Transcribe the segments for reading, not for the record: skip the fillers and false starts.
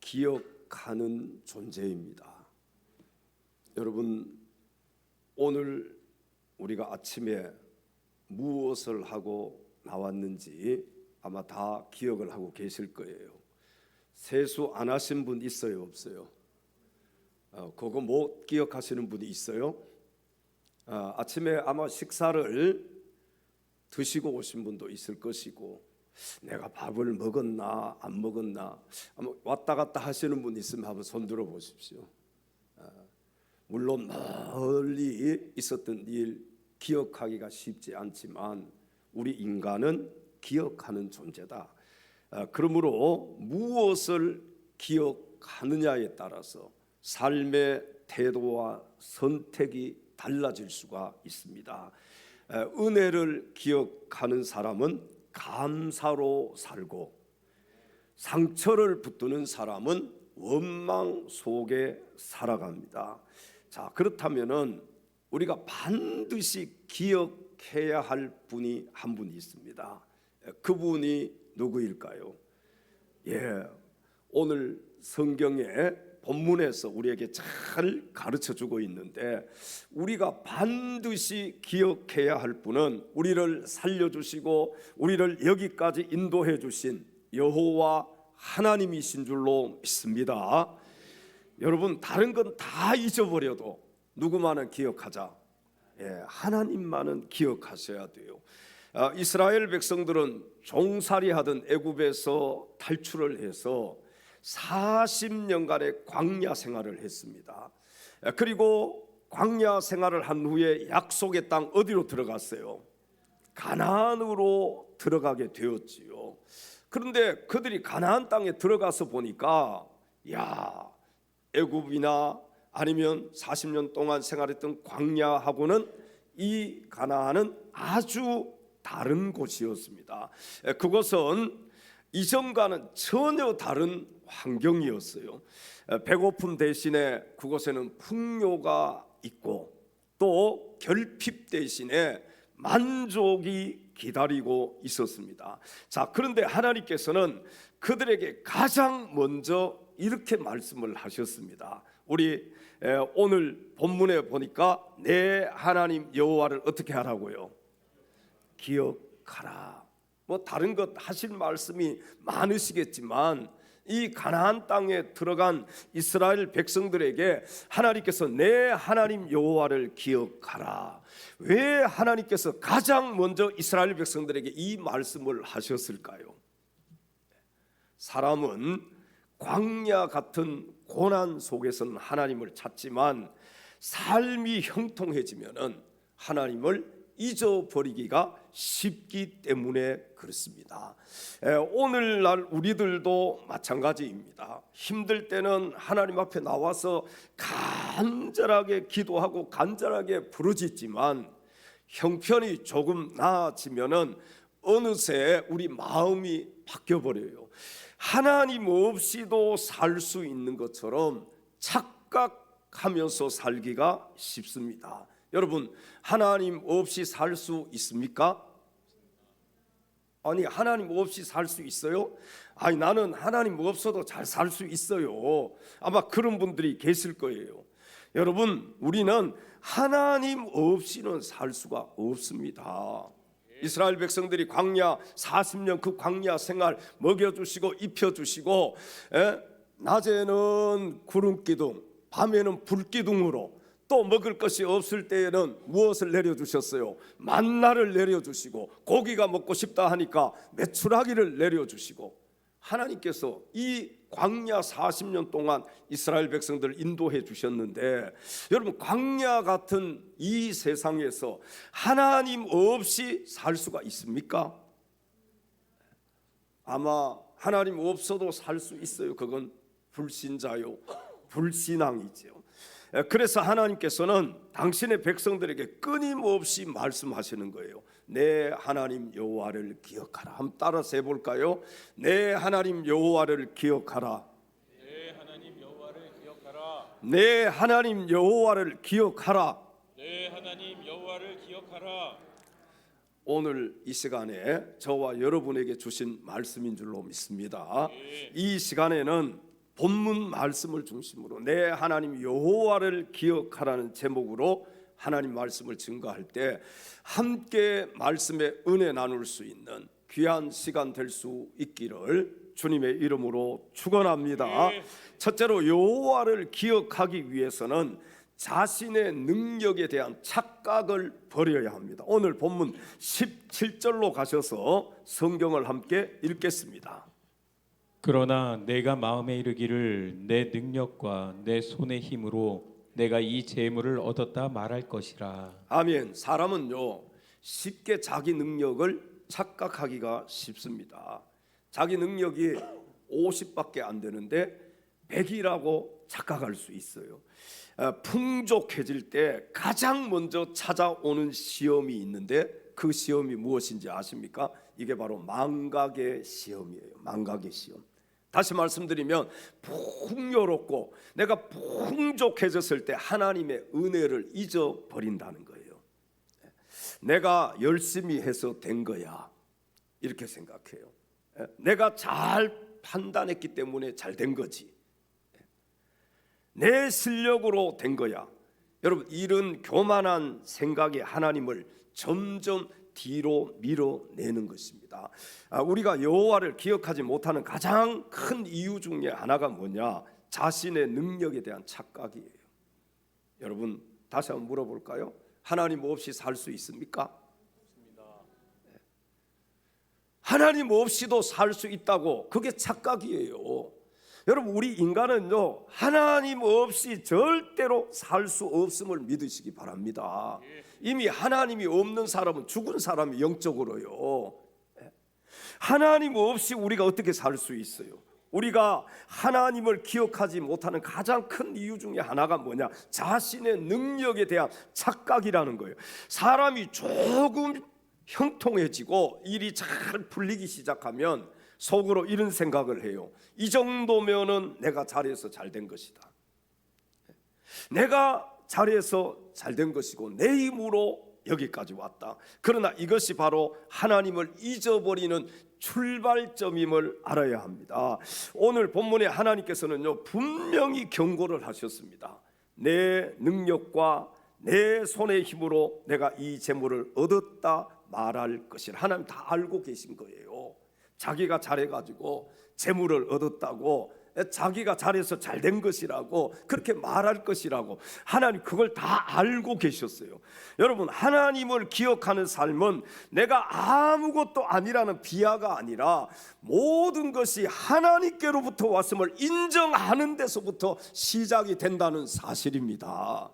기억하는 존재입니다. 여러분, 오늘 우리가 아침에 무엇을 하고 나왔는지 아마 다 기억을 하고 계실 거예요. 세수 안 하신 분 있어요, 없어요? 그거 못 기억하시는 분이 있어요? 아침에 아마 식사를 드시고 오신 분도 있을 것이고, 내가 밥을 먹었나 안 먹었나 아마 왔다 갔다 하시는 분 있으면 한번 손 들어 보십시오. 물론 멀리 있었던 일 기억하기가 쉽지 않지만 우리 인간은 기억하는 존재다. 그러므로 무엇을 기억하느냐에 따라서 삶의 태도와 선택이 달라질 수가 있습니다. 은혜를 기억하는 사람은 감사로 살고, 상처를 붙드는 사람은 원망 속에 살아갑니다. 자, 그렇다면은 우리가 반드시 기억해야 할 분이 한 분이 있습니다. 그분이 누구일까요? 오늘 성경의 본문에서 우리에게 잘 가르쳐 주고 있는데, 우리가 반드시 기억해야 할 분은 우리를 살려주시고 우리를 여기까지 인도해 주신 여호와 하나님이신 줄로 믿습니다. 여러분, 다른 건 다 잊어버려도 누구만은 기억하자. 하나님만은 기억하셔야 돼요. 이스라엘 백성들은 종살이 하던 애굽에서 탈출을 해서 40년간의 광야 생활을 했습니다. 그리고 광야 생활을 한 후에 약속의 땅 어디로 들어갔어요? 가나안으로 들어가게 되었지요. 그런데 그들이 가나안 땅에 들어가서 보니까 애굽이나 아니면 40년 동안 생활했던 광야하고는 이 가나안은 아주 다른 곳이었습니다. 그것은 이전과는 전혀 다른 환경이었어요. 배고픔 대신에 그곳에는 풍요가 있고, 또 결핍 대신에 만족이 기다리고 있었습니다. 자, 그런데 하나님께서는 그들에게 가장 먼저 이렇게 말씀을 하셨습니다. 우리 오늘 본문에 보니까 내 하나님 여호와를 어떻게 하라고요? 기억하라. 뭐 다른 것 하실 말씀이 많으시겠지만, 이 가나안 땅에 들어간 이스라엘 백성들에게 하나님께서 내 하나님 여호와를 기억하라. 왜 하나님께서 가장 먼저 이스라엘 백성들에게 이 말씀을 하셨을까요? 사람은 광야 같은 고난 속에서는 하나님을 찾지만 삶이 형통해지면은 하나님을 잊어버리기가 쉽기 때문에 그렇습니다. 오늘날 우리들도 마찬가지입니다. 힘들 때는 하나님 앞에 나와서 간절하게 기도하고 간절하게 부르짖지만, 형편이 조금 나아지면은 어느새 우리 마음이 바뀌어버려요. 하나님 없이도 살 수 있는 것처럼 착각하면서 살기가 쉽습니다. 여러분, 하나님 없이 살 수 있습니까? 아니, 하나님 없이 살 수 있어요? 아니, 나는 하나님 없어도 잘 살 수 있어요. 아마 그런 분들이 계실 거예요. 여러분, 우리는 하나님 없이는 살 수가 없습니다. 이스라엘 백성들이 광야 40년 그 광야 생활 먹여주시고 입혀주시고, 낮에는 구름기둥, 밤에는 불기둥으로, 또 먹을 것이 없을 때에는 무엇을 내려주셨어요? 만나를 내려주시고, 고기가 먹고 싶다 하니까 메추라기를 내려주시고, 하나님께서 이 광야 40년 동안 이스라엘 백성들을 인도해 주셨는데, 여러분, 광야 같은 이 세상에서 하나님 없이 살 수가 있습니까? 아마 하나님 없어도 살 수 있어요. 그건 불신자요, 불신앙이죠. 그래서 하나님께서는 당신의 백성들에게 끊임없이 말씀하시는 거예요. 내 하나님 여호와를 기억하라. 한번 따라서 해볼까요? 내 하나님 여호와를 기억하라. 내 하나님 여호와를 기억하라. 내 하나님 여호와를 기억하라. 내 하나님 여호와를 기억하라. 오늘 이 시간에 저와 여러분에게 주신 말씀인 줄로 믿습니다. 이 시간에는 본문 말씀을 중심으로 내 하나님 여호와를 기억하라는 제목으로 하나님 말씀을 증거할 때 함께 말씀의 은혜 나눌 수 있는 귀한 시간 될 수 있기를 주님의 이름으로 축원합니다. 네. 첫째로 여호와를 기억하기 위해서는 자신의 능력에 대한 착각을 버려야 합니다. 오늘 본문 17절로 가셔서 성경을 함께 읽겠습니다. 그러나 내가 마음에 이르기를 내 능력과 내 손의 힘으로 내가 이 재물을 얻었다 말할 것이라. 아멘. 사람은요 쉽게 자기 능력을 착각하기가 쉽습니다. 자기 능력이 50밖에 안 되는데 100이라고 착각할 수 있어요. 풍족해질 때 가장 먼저 찾아오는 시험이 있는데 그 시험이 무엇인지 아십니까? 이게 바로 망각의 시험이에요. 망각의 시험. 다시 말씀드리면 풍요롭고 내가 풍족해졌을 때 하나님의 은혜를 잊어버린다는 거예요. 내가 열심히 해서 된 거야 이렇게 생각해요. 내가 잘 판단했기 때문에 잘 된 거지. 내 실력으로 된 거야. 여러분 이런 교만한 생각이 하나님을 점점 뒤로 밀어내는 것입니다. 우리가 여호와를 기억하지 못하는 가장 큰 이유 중에 하나가 뭐냐? 자신의 능력에 대한 착각이에요. 여러분 다시 한번 물어볼까요? 하나님 없이 살 수 있습니까? 하나님 없이도 살 수 있다고. 그게 착각이에요. 여러분 우리 인간은요 하나님 없이 절대로 살 수 없음을 믿으시기 바랍니다. 이미 하나님이 없는 사람은 죽은 사람이 영적으로요. 하나님 없이 우리가 어떻게 살 수 있어요? 우리가 하나님을 기억하지 못하는 가장 큰 이유 중에 하나가 뭐냐? 자신의 능력에 대한 착각이라는 거예요. 사람이 조금 형통해지고 일이 잘 풀리기 시작하면 속으로 이런 생각을 해요. 이 정도면은 내가 잘해서 잘된 것이다. 내가 잘해서 잘된 것이고 내 힘으로 여기까지 왔다. 그러나 이것이 바로 하나님을 잊어버리는 출발점임을 알아야 합니다. 오늘 본문에 하나님께서는요 분명히 경고를 하셨습니다. 내 능력과 내 손의 힘으로 내가 이 재물을 얻었다 말할 것이라. 하나님 다 알고 계신 거예요. 자기가 잘해가지고 재물을 얻었다고, 자기가 잘해서 잘된 것이라고 그렇게 말할 것이라고 하나님 그걸 다 알고 계셨어요. 여러분 하나님을 기억하는 삶은 내가 아무것도 아니라는 비하가 아니라 모든 것이 하나님께로부터 왔음을 인정하는 데서부터 시작이 된다는 사실입니다.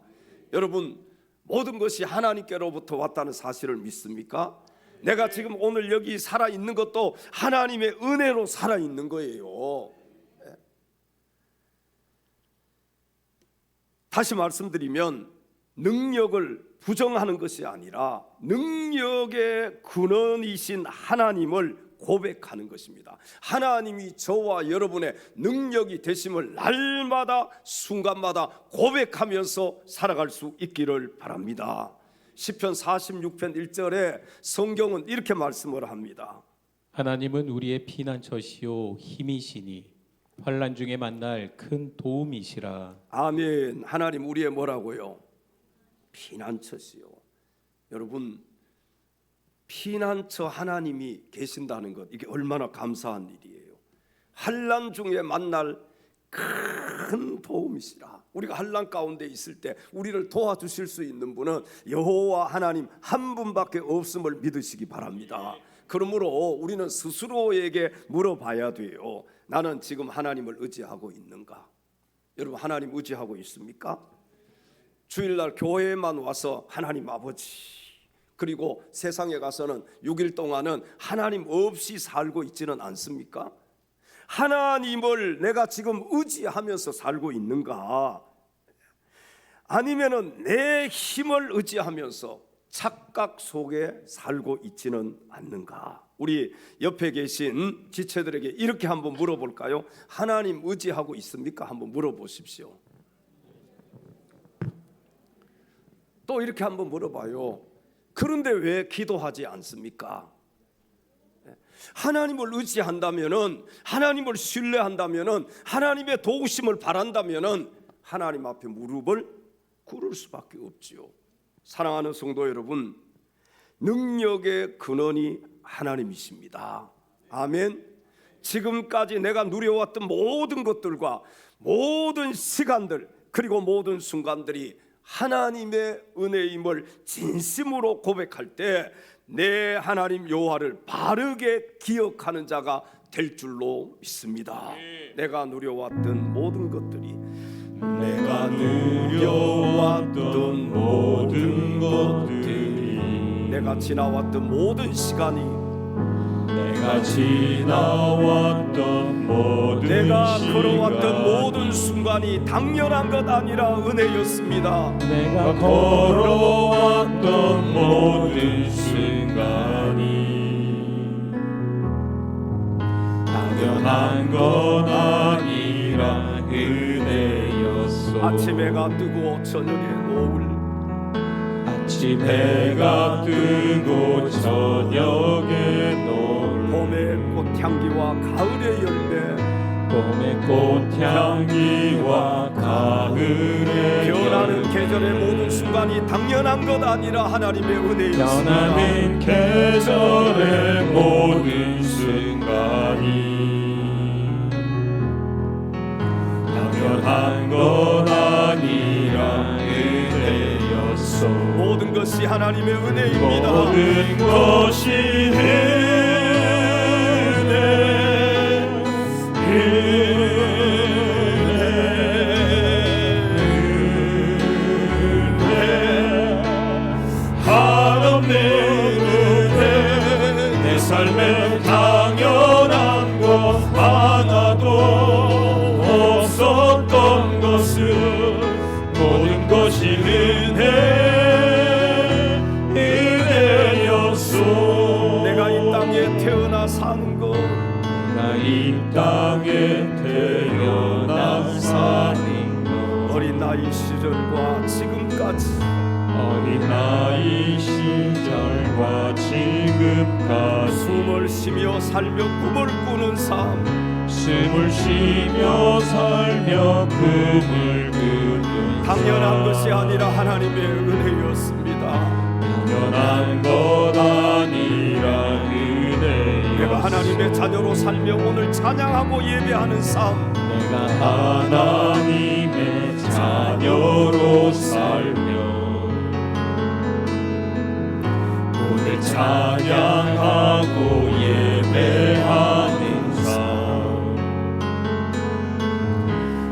여러분 모든 것이 하나님께로부터 왔다는 사실을 믿습니까? 내가 지금 오늘 여기 살아있는 것도 하나님의 은혜로 살아있는 거예요. 다시 말씀드리면 능력을 부정하는 것이 아니라 능력의 근원이신 하나님을 고백하는 것입니다. 하나님이 저와 여러분의 능력이 되심을 날마다 순간마다 고백하면서 살아갈 수 있기를 바랍니다. 시편 46편 1절에 성경은 이렇게 말씀을 합니다. 하나님은 우리의 피난처시요 힘이시니 환난 중에 만날 큰 도움이시라. 아멘. 하나님 우리의 뭐라고요? 피난처시요. 여러분 피난처 하나님이 계신다는 것, 이게 얼마나 감사한 일이에요. 환난 중에 만날 큰 도움이시라. 우리가 환난 가운데 있을 때 우리를 도와주실 수 있는 분은 여호와 하나님 한 분밖에 없음을 믿으시기 바랍니다. 그러므로 우리는 스스로에게 물어봐야 돼요. 나는 지금 하나님을 의지하고 있는가? 여러분 하나님 의지하고 있습니까? 주일날 교회에만 와서 하나님 아버지, 그리고 세상에 가서는 6일 동안은 하나님 없이 살고 있지는 않습니까? 하나님을 내가 지금 의지하면서 살고 있는가? 아니면은 내 힘을 의지하면서 착각 속에 살고 있지는 않는가? 우리 옆에 계신 지체들에게 이렇게 한번 물어볼까요? 하나님 의지하고 있습니까? 한번 물어보십시오. 또 이렇게 한번 물어봐요. 그런데 왜 기도하지 않습니까? 하나님을 의지한다면은, 하나님을 신뢰한다면은, 하나님의 도우심을 바란다면은 하나님 앞에 무릎을 꿇을 수밖에 없지요. 사랑하는 성도 여러분, 능력의 근원이 하나님이십니다. 아멘. 지금까지 내가 누려왔던 모든 것들과 모든 시간들, 그리고 모든 순간들이 하나님의 은혜임을 진심으로 고백할 때 내 하나님 여호와를 바르게 기억하는 자가 될 줄로 믿습니다. 내가 누려왔던 모든 것들이, 내가 누려왔던 모든 것들이, 내가 지나왔던 모든 시간이, 내가 지나왔던 모든 내가 시간, 걸어왔던 모든 순간이 당연한 것 아니라 은혜였습니다. 내가 걸어왔던 모든 순간이 당연한 건 아니라 은혜였소. 아침 해가 뜨고 저녁에 노을, 아침 해가 뜨고 저녁에 노을, 봄의 꽃향기와 가을의 열매, 봄의 꽃향기와 가을의 변하는 열매, 계절의 모든 순간이 당연한 것 아니라 하나님의 은혜였습니다. 변하는 계절의 모든 순간이 당연한 건 아니라 은혜였소. 모든 것이 하나님의 은혜입니다. 모든 것이 은혜, 한없는 은혜. 내 삶에 당연한 것 하나도 없었던 것은 모든 것이 은혜였소. 내가 이 땅에 태어나 사는 것, 내가 이 땅에 태어나 사는 것, 어린 나이 시절과 지금까지 어린 나이 시절과 지금까지 숨을 쉬며 살며 꿈을 꾸는 삶, 숨을 쉬며 살며 꿈을 꾸는 당연한 삶. 것이 아니라 하나님의 은혜였습니다. 당연한 것 아니라 은혜였소. 내가 하나님의 자녀로 살며 오늘 찬양하고 예배하는 삶, 내가 하나님의 자녀로 살며 오늘 찬양하고 예배하는 삶,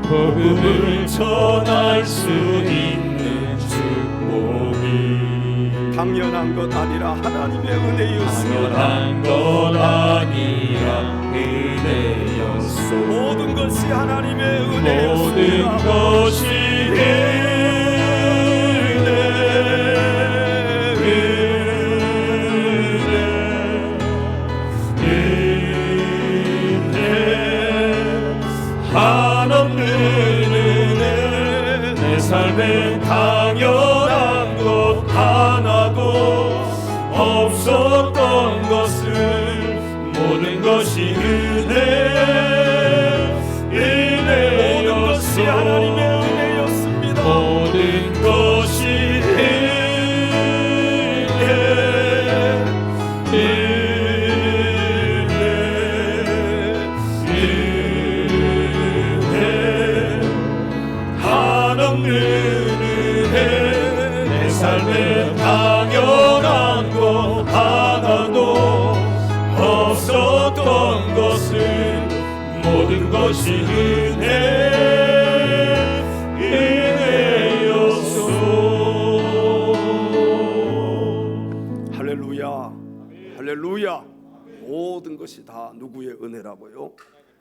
복음을 전할 수 있는 축복이 당연한 것 아니라 하나님의 은혜였습니다. 당연한 것 아니라 은혜였소. 모든 것이 하나님의 모든 은혜였습니다. 것이 은혜, 한없는 은혜. 내 삶에 당연한 것 하나도 없었던 것을 모든 것이 모든 것이 하나님의 은혜였습니다. 모든 것이 한없는 은혜. 내 삶에 당연한 것 하나도 없었던 것은 모든 것이 은혜였소. 할렐루야, 할렐루야. 모든 것이 다 누구의 은혜라고요?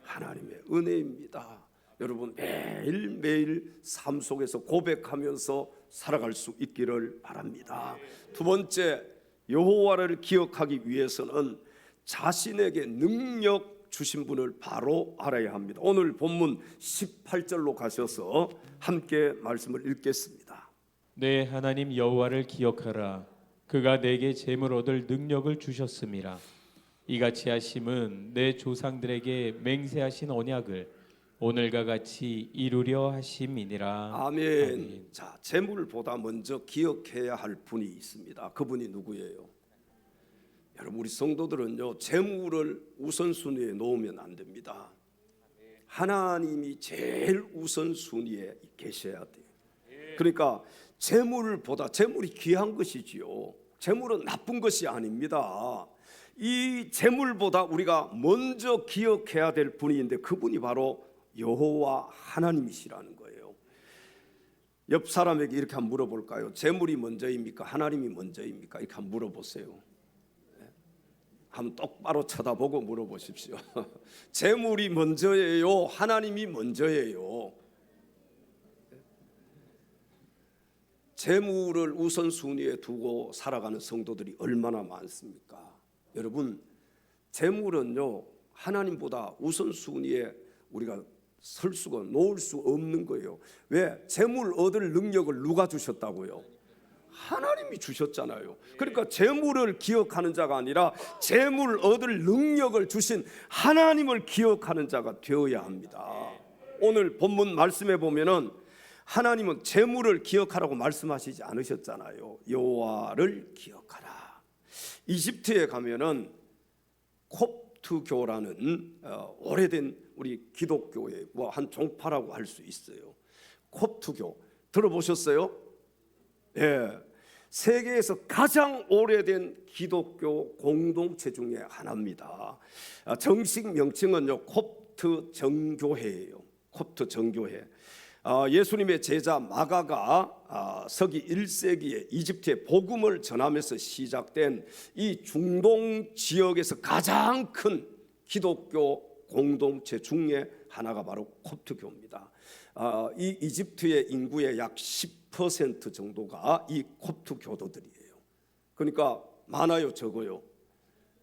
하나님의 은혜입니다. 여러분 매일매일 삶 속에서 고백하면서 살아갈 수 있기를 바랍니다. 두 번째, 여호와를 기억하기 위해서는 자신에게 능력 주신 분을 바로 알아야 합니다. 오늘 본문 18절로 가셔서 함께 말씀을 읽겠습니다. 내 하나님 여호와를 기억하라. 그가 내게 재물 얻을 능력을 주셨음이라. 이같이 하심은 내 조상들에게 맹세하신 언약을 오늘과 같이 이루려 하심이니라. 아멘. 자, 재물보다 먼저 기억해야 할 분이 있습니다. 그분이 누구예요? 여러분, 우리 성도들은요, 재물을 우선순위에 놓으면 안 됩니다. 하나님이 제일 우선순위에 계셔야 돼요. 그러니까 재물이 귀한 것이지요. 재물은 나쁜 것이 아닙니다. 이 재물보다 우리가 먼저 기억해야 될 분이 있는데 그분이 바로 여호와 하나님이시라는 거예요. 옆 사람에게 이렇게 한번 물어볼까요? 재물이 먼저입니까? 하나님이 먼저입니까? 이렇게 한번 물어보세요. 한번 똑바로 쳐다보고 물어보십시오. 재물이 먼저예요? 하나님이 먼저예요? 재물을 우선순위에 두고 살아가는 성도들이 얼마나 많습니까? 여러분, 재물은요, 하나님보다 우선순위에 우리가 설 수가 놓을 수 없는 거예요. 왜? 재물 얻을 능력을 누가 주셨다고요? 하나님이 주셨잖아요. 그러니까 재물을 기억하는 자가 아니라 재물 얻을 능력을 주신 하나님을 기억하는 자가 되어야 합니다. 오늘 본문 말씀에 보면은 하나님은 재물을 기억하라고 말씀하시지 않으셨잖아요. 여호와를 기억하라. 이집트에 가면은 콥트교라는 오래된 우리 기독교의 한 종파라고 할 수 있어요. 콥트교 들어보셨어요? 예, 세계에서 가장 오래된 기독교 공동체 중에 하나입니다. 정식 명칭은요, 콥트 정교회예요. 콥트 정교회. 예수님의 제자 마가가 서기 1세기에 이집트에 복음을 전하면서 시작된 이 중동 지역에서 가장 큰 기독교 공동체 중에 하나가 바로 콥트교입니다. 이 이집트의 인구의 약 10% 정도가 이 콥트 교도들이에요. 그러니까 많아요, 적어요?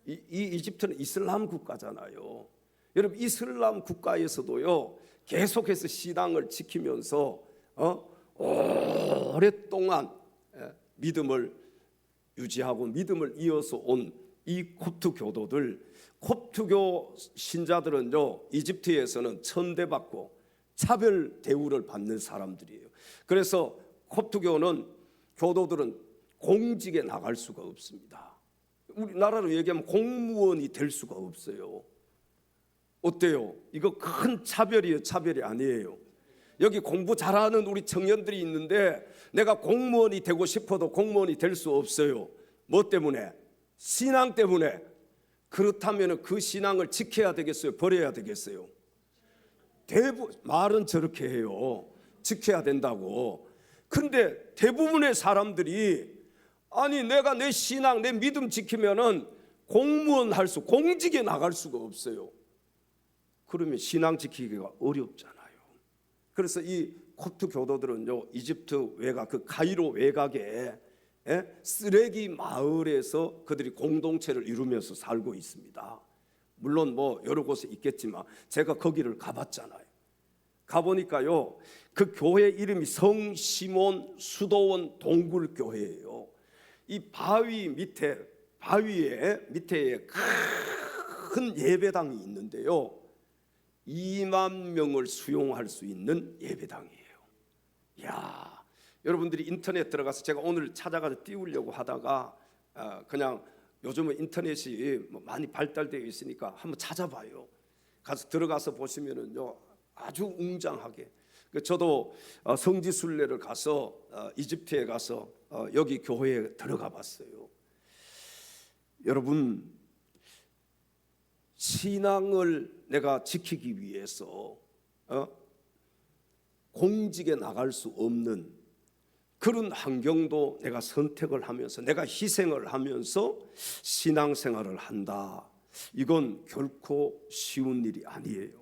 이 이집트는 이슬람 국가잖아요. 여러분, 이슬람 국가에서도요, 계속해서 신앙을 지키면서 오랫동안 믿음을 유지하고 믿음을 이어서 온 이 콥트 교도들, 콥트교 신자들은요, 이집트에서는 천대받고 차별 대우를 받는 사람들이에요. 그래서 콥트교는 교도들은 공직에 나갈 수가 없습니다. 우리나라로 얘기하면 공무원이 될 수가 없어요. 어때요? 이거 큰 차별이에요, 차별이 아니에요. 여기 공부 잘하는 우리 청년들이 있는데 내가 공무원이 되고 싶어도 공무원이 될 수 없어요. 뭐 때문에? 신앙 때문에. 그렇다면 그 신앙을 지켜야 되겠어요? 버려야 되겠어요? 말은 저렇게 해요. 지켜야 된다고. 근데 대부분의 사람들이 아니 내가 내 신앙, 내 믿음 지키면은 공무원 공직에 나갈 수가 없어요. 그러면 신앙 지키기가 어렵잖아요. 그래서 이 콥트 교도들은요, 이집트 외곽, 그 카이로 외곽에 쓰레기 마을에서 그들이 공동체를 이루면서 살고 있습니다. 물론 뭐 여러 곳에 있겠지만 제가 거기를 가봤잖아요. 가보니까요, 그 교회 이름이 성시몬 수도원 동굴교회예요. 이 바위에 밑에 큰 예배당이 있는데요, 2만 명을 수용할 수 있는 예배당이에요. 야, 여러분들이 인터넷 들어가서 제가 오늘 찾아가서 띄우려고 하다가 그냥 요즘은 인터넷이 많이 발달되어 있으니까 한번 찾아봐요. 가서 들어가서 보시면은요, 아주 웅장하게. 저도 성지순례를 가서 이집트에 가서 여기 교회에 들어가 봤어요. 여러분, 신앙을 내가 지키기 위해서 공직에 나갈 수 없는 그런 환경도 내가 선택을 하면서 내가 희생을 하면서 신앙생활을 한다. 이건 결코 쉬운 일이 아니에요.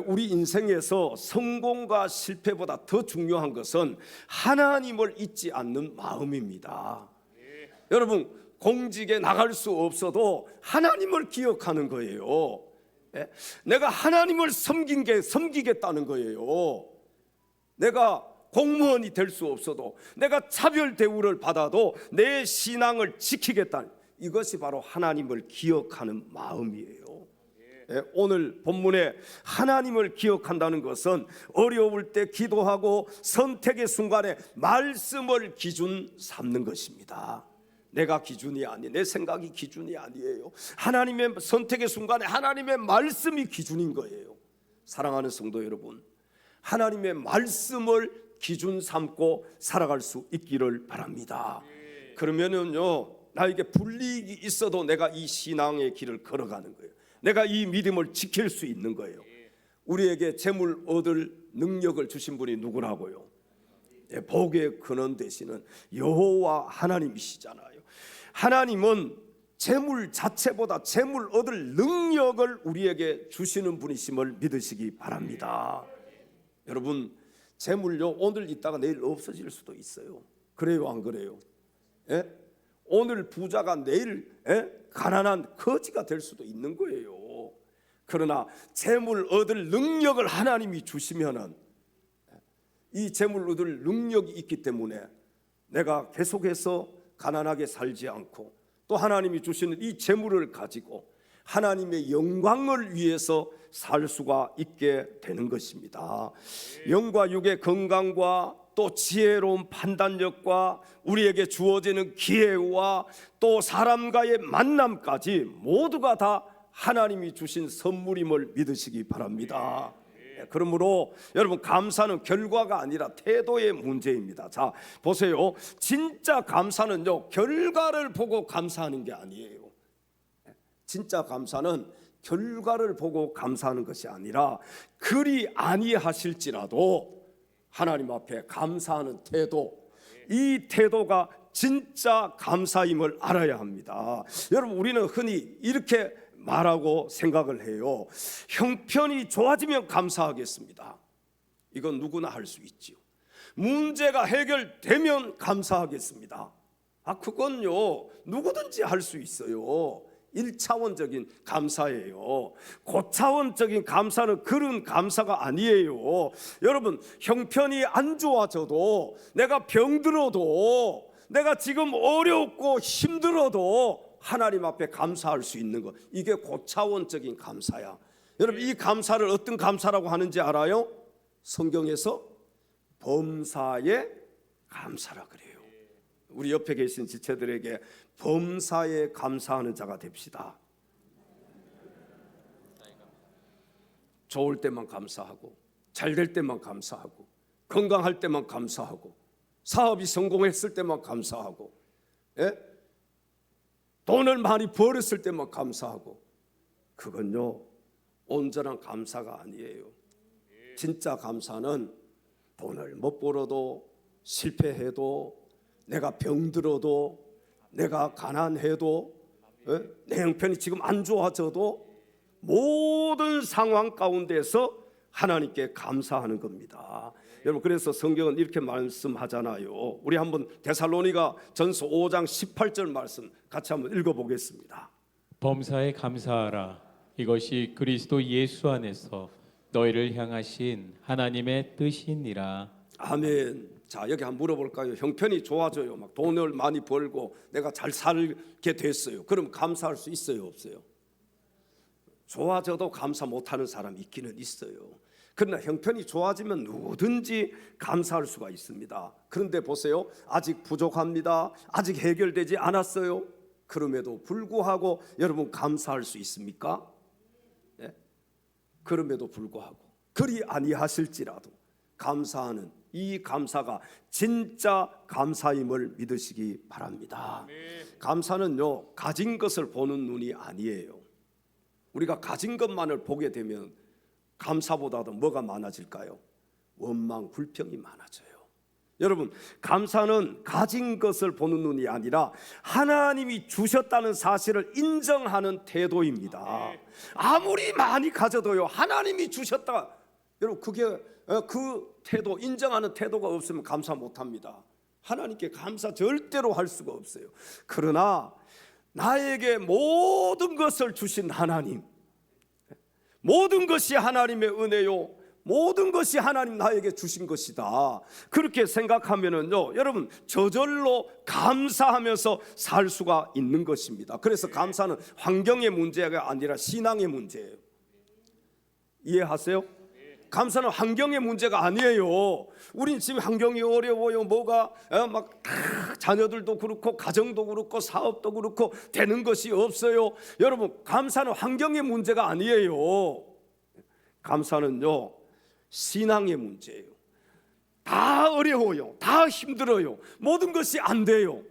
우리 인생에서 성공과 실패보다 더 중요한 것은 하나님을 잊지 않는 마음입니다. 여러분, 공직에 나갈 수 없어도 하나님을 기억하는 거예요. 내가 하나님을 섬기겠다는 거예요. 내가 공무원이 될 수 없어도, 내가 차별 대우를 받아도 내 신앙을 지키겠다. 이것이 바로 하나님을 기억하는 마음이에요. 오늘 본문에 하나님을 기억한다는 것은 어려울 때 기도하고 선택의 순간에 말씀을 기준 삼는 것입니다. 내가 기준이 아니, 내 생각이 기준이 아니에요. 하나님의 선택의 순간에 하나님의 말씀이 기준인 거예요. 사랑하는 성도 여러분, 하나님의 말씀을 기준 삼고 살아갈 수 있기를 바랍니다. 그러면은요, 나에게 불이익이 있어도 내가 이 신앙의 길을 걸어가는 거예요. 내가 이 믿음을 지킬 수 있는 거예요. 우리에게 재물 얻을 능력을 주신 분이 누구라고요? 복의 근원 되시는 여호와 하나님이시잖아요. 하나님은 재물 자체보다 재물 얻을 능력을 우리에게 주시는 분이심을 믿으시기 바랍니다. 여러분, 재물요, 오늘 있다가 내일 없어질 수도 있어요. 그래요, 안 그래요? 오늘 부자가 내일 가난한 거지가 될 수도 있는 거예요. 그러나 재물 얻을 능력을 하나님이 주시면은 이 재물 얻을 능력이 있기 때문에 내가 계속해서 가난하게 살지 않고 또 하나님이 주시는 이 재물을 가지고 하나님의 영광을 위해서 살 수가 있게 되는 것입니다. 영과 육의 건강과 또 지혜로운 판단력과 우리에게 주어지는 기회와 또 사람과의 만남까지 모두가 다 하나님이 주신 선물임을 믿으시기 바랍니다. 그러므로 여러분, 감사는 결과가 아니라 태도의 문제입니다. 자, 보세요. 진짜 감사는요, 결과를 보고 감사하는 게 아니에요. 진짜 감사는 결과를 보고 감사하는 것이 아니라 그리 아니하실지라도 하나님 앞에 감사하는 태도, 이 태도가 진짜 감사임을 알아야 합니다. 여러분, 우리는 흔히 이렇게 말하고 생각을 해요. 형편이 좋아지면 감사하겠습니다. 이건 누구나 할 수 있지요. 문제가 해결되면 감사하겠습니다. 그건요, 누구든지 할 수 있어요. 1차원적인 감사예요. 고차원적인 감사는 그런 감사가 아니에요. 여러분, 형편이 안 좋아져도, 내가 병들어도, 내가 지금 어렵고 힘들어도 하나님 앞에 감사할 수 있는 것, 이게 고차원적인 감사야. 여러분, 이 감사를 어떤 감사라고 하는지 알아요? 성경에서 범사에 감사라 그래요. 우리 옆에 계신 지체들에게 범사에 감사하는 자가 됩시다. 좋을 때만 감사하고, 잘 될 때만 감사하고, 건강할 때만 감사하고, 사업이 성공했을 때만 감사하고, 돈을 많이 벌었을 때만 감사하고, 그건요, 온전한 감사가 아니에요. 진짜 감사는 돈을 못 벌어도, 실패해도, 내가 병들어도, 내가 가난해도, 내 형편이 지금 안 좋아져도 모든 상황 가운데서 하나님께 감사하는 겁니다. 여러분, 그래서 성경은 이렇게 말씀하잖아요. 우리 한번 데살로니가 전서 5장 18절 말씀 같이 한번 읽어보겠습니다. 범사에 감사하라. 이것이 그리스도 예수 안에서 너희를 향하신 하나님의 뜻이니라. 아멘. 자, 여기 한번 물어볼까요? 형편이 좋아져요. 막 돈을 많이 벌고 내가 잘 살게 됐어요. 그럼 감사할 수 있어요, 없어요? 좋아져도 감사 못하는 사람이 있기는 있어요. 그러나 형편이 좋아지면 누구든지 감사할 수가 있습니다. 그런데 보세요, 아직 부족합니다. 아직 해결되지 않았어요. 그럼에도 불구하고 여러분, 감사할 수 있습니까? 네? 그럼에도 불구하고 그리 아니하실지라도 감사하는 이 감사가 진짜 감사임을 믿으시기 바랍니다. 감사는요, 가진 것을 보는 눈이 아니에요. 우리가 가진 것만을 보게 되면 감사보다도 뭐가 많아질까요? 원망, 불평이 많아져요. 여러분, 감사는 가진 것을 보는 눈이 아니라 하나님이 주셨다는 사실을 인정하는 태도입니다. 아무리 많이 가져도요, 하나님이 주셨다, 여러분, 그게 그 태도, 인정하는 태도가 없으면 감사 못합니다. 하나님께 감사 절대로 할 수가 없어요. 그러나 나에게 모든 것을 주신 하나님, 모든 것이 하나님의 은혜요, 모든 것이 하나님 나에게 주신 것이다. 그렇게 생각하면은요, 여러분 저절로 감사하면서 살 수가 있는 것입니다. 그래서 감사는 환경의 문제가 아니라 신앙의 문제예요. 이해하세요? 감사는 환경의 문제가 아니에요. 우린 지금 환경이 어려워요. 뭐가 막 자녀들도 그렇고 가정도 그렇고 사업도 그렇고 되는 것이 없어요. 여러분 감사는 환경의 문제가 아니에요. 감사는요 신앙의 문제예요. 다 어려워요. 다 힘들어요. 모든 것이 안 돼요.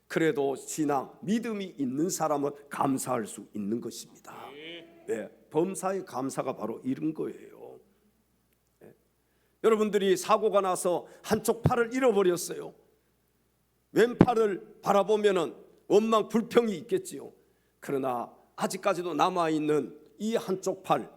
그래도 신앙, 믿음이 있는 사람은 감사할 수 있는 것입니다. 네, 범사의 감사가 바로 이런 거예요. 네. 여러분들이 사고가 나서 한쪽 팔을 잃어버렸어요. 왼팔을 바라보면은 원망 불평이 있겠지요. 그러나 아직까지도 남아있는 이 한쪽 팔,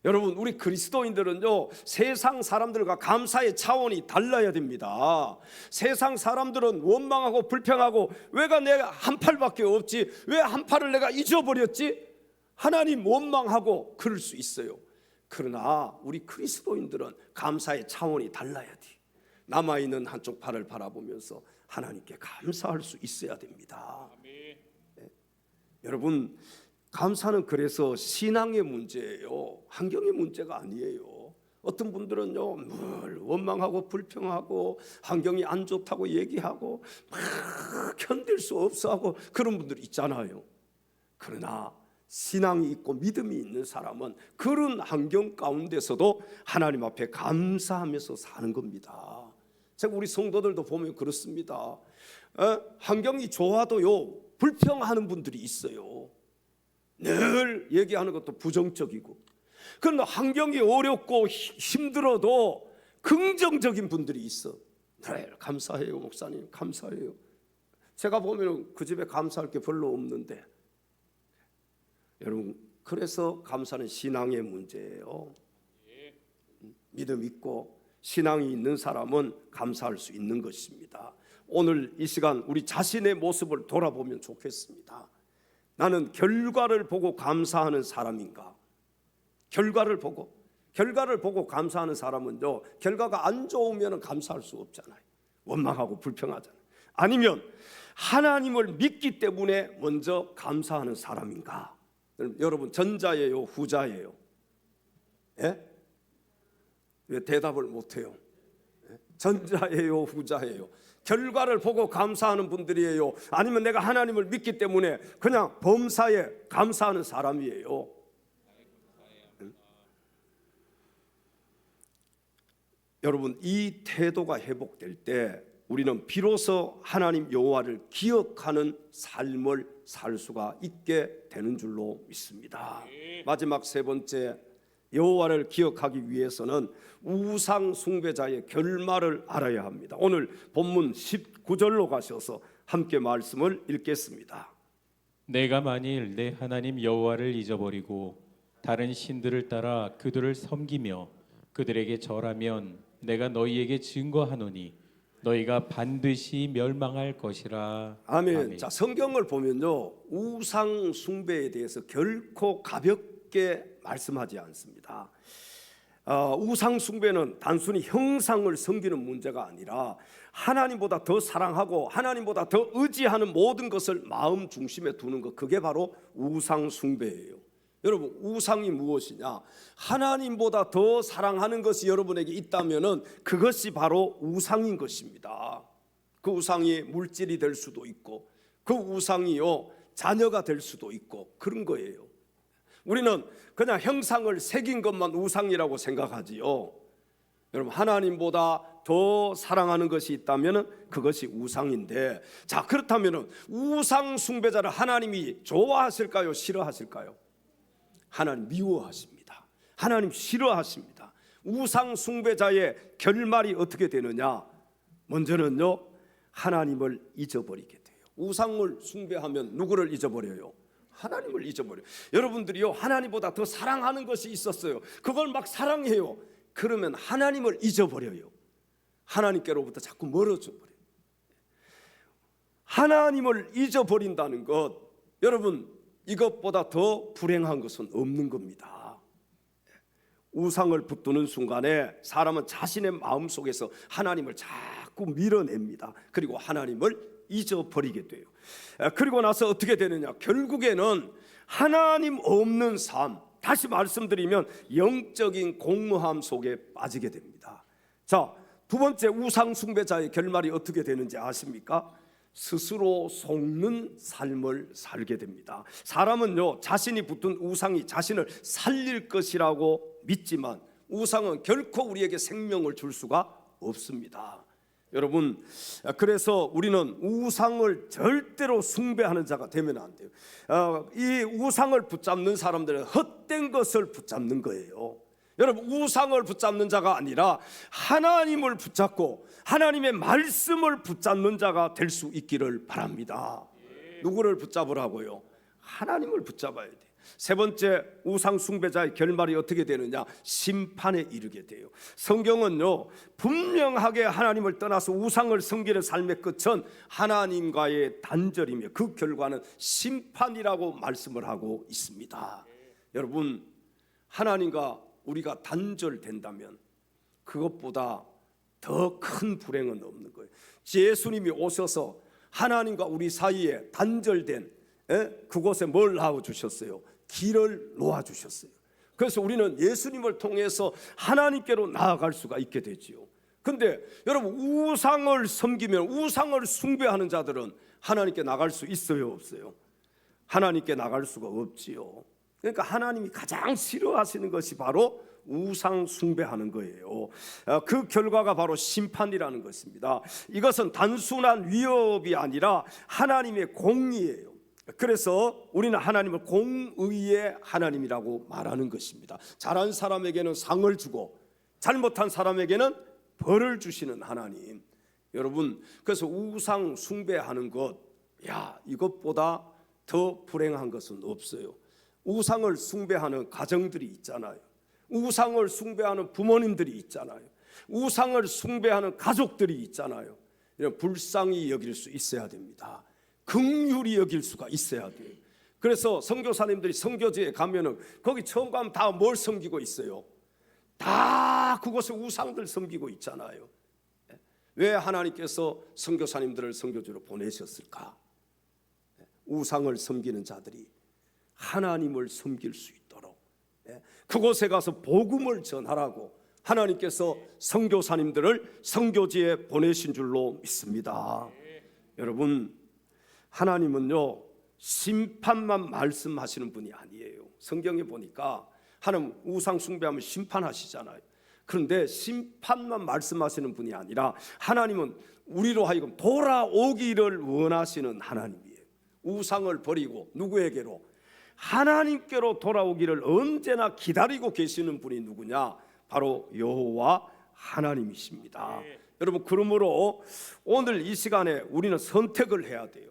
여러분 우리 그리스도인들은요 세상 사람들과 감사의 차원이 달라야 됩니다. 세상 사람들은 원망하고 불평하고 왜가 내가 한 팔밖에 없지, 왜 한 팔을 내가 잊어버렸지, 하나님 원망하고 그럴 수 있어요. 그러나 우리 그리스도인들은 감사의 차원이 달라야 돼. 남아있는 한쪽 팔을 바라보면서 하나님께 감사할 수 있어야 됩니다. 네. 여러분 감사는 그래서 신앙의 문제예요. 환경의 문제가 아니에요. 어떤 분들은요 늘 원망하고 불평하고 환경이 안 좋다고 얘기하고 막 견딜 수 없어 하고 그런 분들 있잖아요. 그러나 신앙이 있고 믿음이 있는 사람은 그런 환경 가운데서도 하나님 앞에 감사하면서 사는 겁니다. 제가 우리 성도들도 보면 그렇습니다. 환경이 좋아도요 불평하는 분들이 있어요. 늘 얘기하는 것도 부정적이고. 그러나 환경이 어렵고 힘들어도 긍정적인 분들이 있어. 네, 감사해요 목사님, 감사해요. 제가 보면 그 집에 감사할 게 별로 없는데, 여러분 그래서 감사는 신앙의 문제예요. 믿음 있고 신앙이 있는 사람은 감사할 수 있는 것입니다. 오늘 이 시간 우리 자신의 모습을 돌아보면 좋겠습니다. 나는 결과를 보고 감사하는 사람인가? 결과를 보고 감사하는 사람은요 결과가 안 좋으면 감사할 수 없잖아요. 원망하고 불평하잖아요. 아니면 하나님을 믿기 때문에 먼저 감사하는 사람인가? 여러분 전자예요 후자예요? 예? 왜 대답을 못해요? 전자예요 후자예요? 결과를 보고 감사하는 분들이에요? 아니면 내가 하나님을 믿기 때문에 그냥 범사에 감사하는 사람이에요? 여러분 이 태도가 회복될 때 우리는 비로소 하나님 여호와를 기억하는 삶을 살 수가 있게 되는 줄로 믿습니다. 마지막 세 번째, 여호와를 기억하기 위해서는 우상 숭배자의 결말을 알아야 합니다. 오늘 본문 19절로 가셔서 함께 말씀을 읽겠습니다. 내가 만일 내 하나님 여호와를 잊어버리고 다른 신들을 따라 그들을 섬기며 그들에게 절하면 내가 너희에게 증거하노니 너희가 반드시 멸망할 것이라. 아멘. 아멘. 자, 성경을 보면요 우상 숭배에 대해서 결코 가볍게 말씀하지 않습니다. 우상 숭배는 단순히 형상을 섬기는 문제가 아니라 하나님보다 더 사랑하고 하나님보다 더 의지하는 모든 것을 마음 중심에 두는 것, 그게 바로 우상 숭배예요. 여러분 우상이 무엇이냐? 하나님보다 더 사랑하는 것이 여러분에게 있다면은 그것이 바로 우상인 것입니다. 그 우상이 물질이 될 수도 있고 그 우상이요 자녀가 될 수도 있고 그런 거예요. 우리는 그냥 형상을 새긴 것만 우상이라고 생각하지요. 여러분 하나님보다 더 사랑하는 것이 있다면 그것이 우상인데, 자 그렇다면 우상 숭배자를 하나님이 좋아하실까요? 싫어하실까요? 하나님 미워하십니다. 하나님 싫어하십니다. 우상 숭배자의 결말이 어떻게 되느냐? 먼저는요 하나님을 잊어버리게 돼요. 우상을 숭배하면 누구를 잊어버려요? 하나님을 잊어버려요. 여러분들이요 하나님보다 더 사랑하는 것이 있었어요. 그걸 막 사랑해요. 그러면 하나님을 잊어버려요. 하나님께로부터 자꾸 멀어져 버려요. 하나님을 잊어버린다는 것, 여러분 이것보다 더 불행한 것은 없는 겁니다. 우상을 붙드는 순간에 사람은 자신의 마음속에서 하나님을 자꾸 밀어냅니다. 그리고 하나님을 잊어버리게 돼요. 그리고 나서 어떻게 되느냐, 결국에는 하나님 없는 삶, 다시 말씀드리면 영적인 공허함 속에 빠지게 됩니다. 자, 두 번째 우상 숭배자의 결말이 어떻게 되는지 아십니까? 스스로 속는 삶을 살게 됩니다. 사람은요, 자신이 붙든 우상이 자신을 살릴 것이라고 믿지만 우상은 결코 우리에게 생명을 줄 수가 없습니다. 여러분, 그래서 우리는 우상을 절대로 숭배하는 자가 되면 안 돼요. 이 우상을 붙잡는 사람들은 헛된 것을 붙잡는 거예요. 여러분, 우상을 붙잡는 자가 아니라 하나님을 붙잡고 하나님의 말씀을 붙잡는 자가 될 수 있기를 바랍니다. 누구를 붙잡으라고요? 하나님을 붙잡아야 돼. 세 번째 우상 숭배자의 결말이 어떻게 되느냐? 심판에 이르게 돼요. 성경은요, 분명하게 하나님을 떠나서 우상을 섬기는 삶의 끝은 하나님과의 단절이며 그 결과는 심판이라고 말씀을 하고 있습니다. 여러분, 하나님과 우리가 단절된다면 그것보다 더 큰 불행은 없는 거예요. 예수님이 오셔서 하나님과 우리 사이에 단절된 그곳에 뭘 하고 주셨어요? 길을 놓아 주셨어요. 그래서 우리는 예수님을 통해서 하나님께로 나아갈 수가 있게 되지요. 근데 여러분, 우상을 섬기면, 우상을 숭배하는 자들은 하나님께 나갈 수 있어요, 없어요? 하나님께 나갈 수가 없지요. 그러니까 하나님이 가장 싫어하시는 것이 바로 우상 숭배하는 거예요. 그 결과가 바로 심판이라는 것입니다. 이것은 단순한 위협이 아니라 하나님의 공의예요. 그래서 우리는 하나님을 공의의 하나님이라고 말하는 것입니다. 잘한 사람에게는 상을 주고 잘못한 사람에게는 벌을 주시는 하나님. 여러분, 그래서 우상 숭배하는 것, 이것보다 더 불행한 것은 없어요. 우상을 숭배하는 가정들이 있잖아요. 우상을 숭배하는 부모님들이 있잖아요. 우상을 숭배하는 가족들이 있잖아요. 이런 불쌍히 여길 수 있어야 됩니다. 긍휼히 여길 수가 있어야 돼요. 그래서 선교사님들이 선교지에 가면은 거기 처음 가면 다 뭘 섬기고 있어요? 다 그곳에 우상들 섬기고 있잖아요. 왜 하나님께서 선교사님들을 선교지로 보내셨을까? 우상을 섬기는 자들이 하나님을 섬길 수 있도록 그곳에 가서 복음을 전하라고 하나님께서 선교사님들을 선교지에 보내신 줄로 믿습니다. 여러분, 하나님은요, 심판만 말씀하시는 분이 아니에요. 성경에 보니까 하나님 우상 숭배하면 심판하시잖아요. 그런데 심판만 말씀하시는 분이 아니라 하나님은 우리로 하여금 돌아오기를 원하시는 하나님이에요. 우상을 버리고 누구에게로? 하나님께로 돌아오기를 언제나 기다리고 계시는 분이 누구냐? 바로 여호와 하나님이십니다. 여러분, 그러므로 오늘 이 시간에 우리는 선택을 해야 돼요.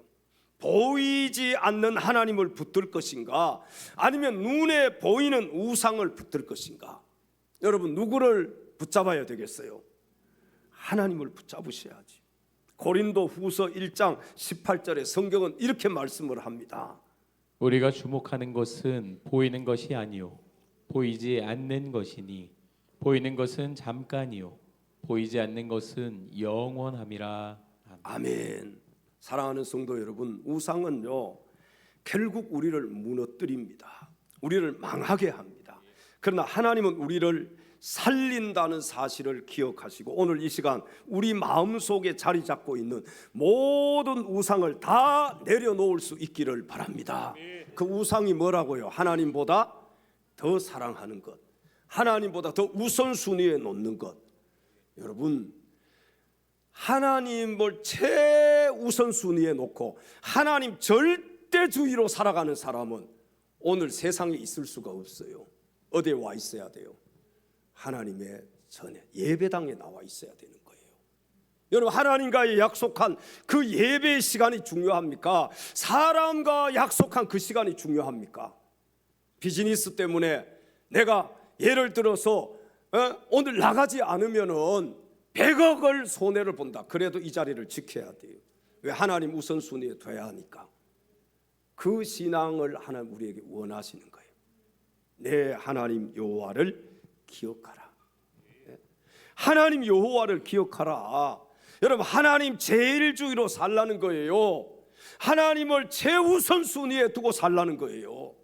보이지 않는 하나님을 붙들 것인가, 아니면 눈에 보이는 우상을 붙들 것인가? 여러분, 누구를 붙잡아야 되겠어요? 하나님을 붙잡으셔야지. 고린도 후서 1장 18절에 성경은 이렇게 말씀을 합니다. 우리가 주목하는 것은 보이는 것이 아니요 보이지 않는 것이니 보이는 것은 잠깐이요 보이지 않는 것은 영원함이라. 아멘. 사랑하는 성도 여러분, 우상은요, 결국 우리를 무너뜨립니다. 우리를 망하게 합니다. 그러나 하나님은 우리를 살린다는 사실을 기억하시고 오늘 이 시간 우리 마음속에 자리 잡고 있는 모든 우상을 다 내려놓을 수 있기를 바랍니다. 그 우상이 뭐라고요? 하나님보다 더 사랑하는 것, 하나님보다 더 우선순위에 놓는 것. 여러분, 하나님을 최우선순위에 놓고 하나님 절대주의로 살아가는 사람은 오늘 세상에 있을 수가 없어요. 어디에 와 있어야 돼요? 하나님의 전에 예배당에 나와 있어야 되는 거예요. 여러분, 하나님과의 약속한 그 예배의 시간이 중요합니까? 사람과 약속한 그 시간이 중요합니까? 비즈니스 때문에 내가 예를 들어서 오늘 나가지 않으면은 100억을 손해를 본다. 그래도 이 자리를 지켜야 돼요. 왜? 하나님 우선순위에 둬야 하니까. 그 신앙을 하나님 우리에게 원하시는 거예요. 내 하나님 여호와를 기억하라. 하나님 여호와를 기억하라. 여러분, 하나님 제일주의로 살라는 거예요. 하나님을 최우선순위에 두고 살라는 거예요.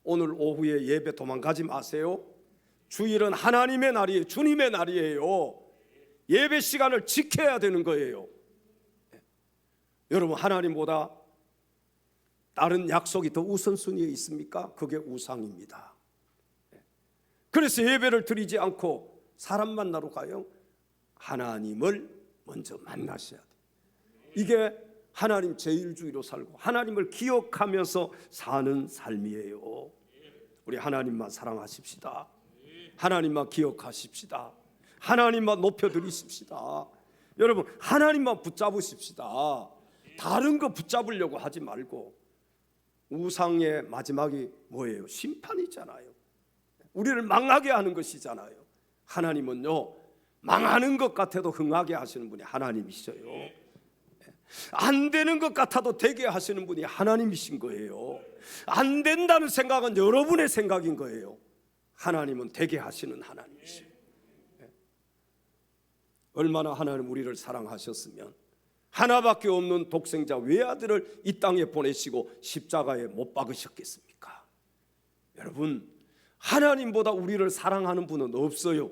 오늘 오후에 예배 도망가지 마세요. 주일은 하나님의 날이에요. 주님의 날이에요. 예배 시간을 지켜야 되는 거예요. 여러분, 하나님보다 다른 약속이 더 우선순위에 있습니까? 그게 우상입니다. 그래서 예배를 드리지 않고 사람 만나러 가요. 하나님을 먼저 만나셔야 돼요. 이게 하나님 제일주의로 살고 하나님을 기억하면서 사는 삶이에요. 우리 하나님만 사랑하십시다. 하나님만 기억하십시다. 하나님만 높여드리십시다. 여러분, 하나님만 붙잡으십시다. 다른 거 붙잡으려고 하지 말고. 우상의 마지막이 뭐예요? 심판이잖아요. 우리를 망하게 하는 것이잖아요. 하나님은요, 망하는 것 같아도 흥하게 하시는 분이 하나님이셔요. 안 되는 것 같아도 되게 하시는 분이 하나님이신 거예요. 안 된다는 생각은 여러분의 생각인 거예요. 하나님은 되게 하시는 하나님이시죠. 얼마나 하나님 우리를 사랑하셨으면 하나밖에 없는 독생자 외아들을 이 땅에 보내시고 십자가에 못 박으셨겠습니까? 여러분, 하나님보다 우리를 사랑하는 분은 없어요.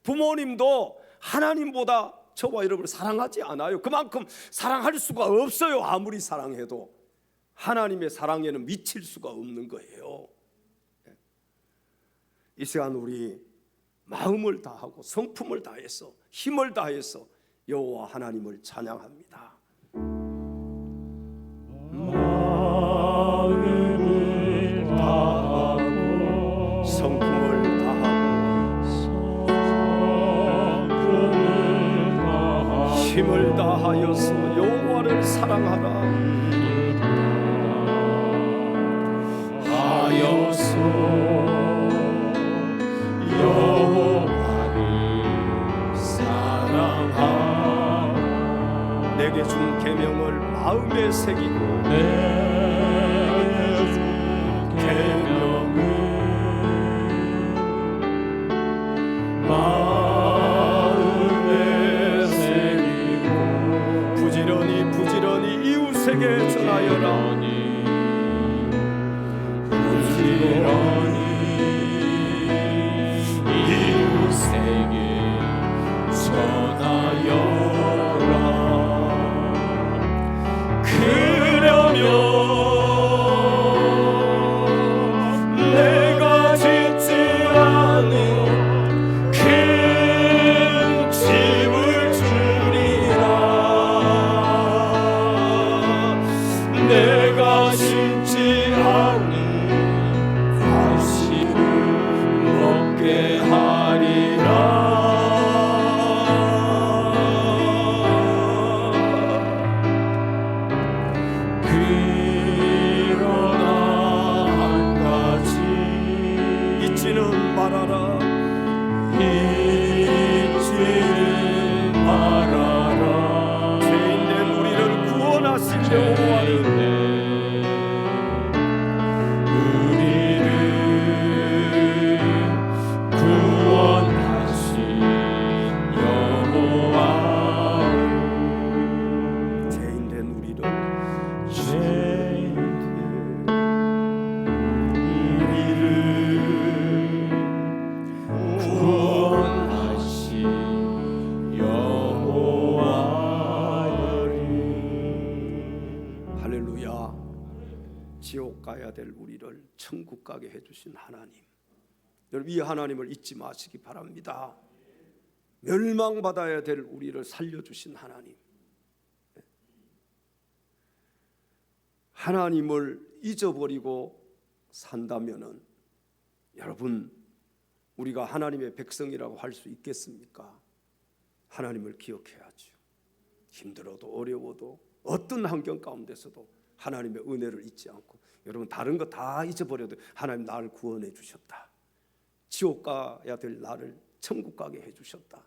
부모님도 하나님보다 저와 여러분을 사랑하지 않아요. 그만큼 사랑할 수가 없어요. 아무리 사랑해도 하나님의 사랑에는 미칠 수가 없는 거예요. 이 시간 우리 마음을 다하고 성품을 다해서 힘을 다해서 여호와 하나님을 찬양합니다. 마음을 다하고 성품을 다하고 힘을 다하여서 여호와를 사랑하라. 하여서 여호와를 사랑하라. 내게 준 계명을 마음에 새기고 내게 준 계명을 마음에 새기고 부지런히 이웃에게 전하여라. 부지런히 이웃에게 전하여라. 그러면 내가 짓지 않은 큰 집을 주리라. 내가 심지 않은 과실을 먹게 하리라. 그러나 한 가지 잊지는 말아라. 잊지는 말아라. 죄인된 우리를 구원하신 여호와를 우리를 구원하신 여호와를 죄인된 우리를 구원하신 여호와를. 할렐루야. 지옥 가야 될 우리를 천국 가게 해주신 하나님, 여러분 이 하나님을 잊지 마시기 바랍니다. 멸망받아야 될 우리를 살려주신 하나님, 하나님을 잊어버리고 산다면은 여러분 우리가 하나님의 백성이라고 할 수 있겠습니까? 하나님을 기억해야죠. 힘들어도 어려워도 어떤 환경 가운데서도 하나님의 은혜를 잊지 않고, 여러분 다른 거 다 잊어버려도 하나님 나를 구원해 주셨다. 지옥 가야 될 나를 천국 가게 해 주셨다.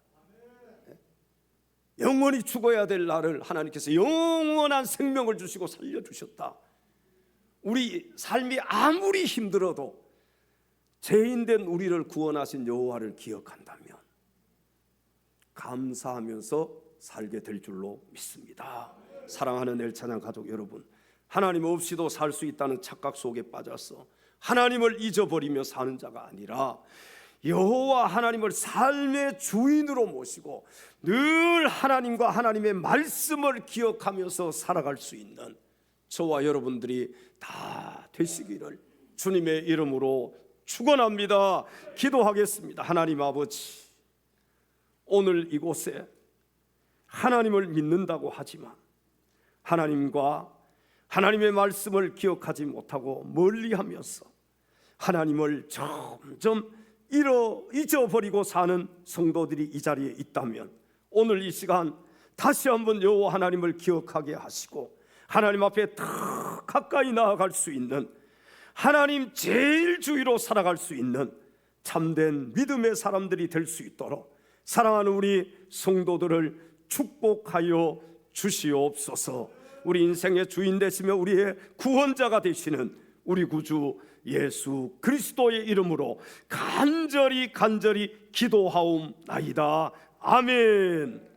영원히 죽어야 될 나를 하나님께서 영원한 생명을 주시고 살려주셨다. 우리 삶이 아무리 힘들어도 죄인된 우리를 구원하신 여호와를 기억한다면 감사하면서 살게 될 줄로 믿습니다. 사랑하는 엘찬양 가족 여러분, 하나님 없이도 살 수 있다는 착각 속에 빠져서 하나님을 잊어버리며 사는 자가 아니라 여호와 하나님을 삶의 주인으로 모시고 늘 하나님과 하나님의 말씀을 기억하면서 살아갈 수 있는 저와 여러분들이 다 되시기를 주님의 이름으로 축원합니다. 기도하겠습니다. 하나님 아버지, 오늘 이곳에 하나님을 믿는다고 하지만 하나님과 하나님의 말씀을 기억하지 못하고 멀리하면서 하나님을 점점 잊어버리고 사는 성도들이 이 자리에 있다면 오늘 이 시간 다시 한번 여호와 하나님을 기억하게 하시고 하나님 앞에 더 가까이 나아갈 수 있는, 하나님 제일 주위로 살아갈 수 있는 참된 믿음의 사람들이 될 수 있도록 사랑하는 우리 성도들을 축복하여 주시옵소서. 우리 인생의 주인 되시며 우리의 구원자가 되시는 우리 구주 예수 그리스도의 이름으로 간절히 기도하옵나이다. 아멘.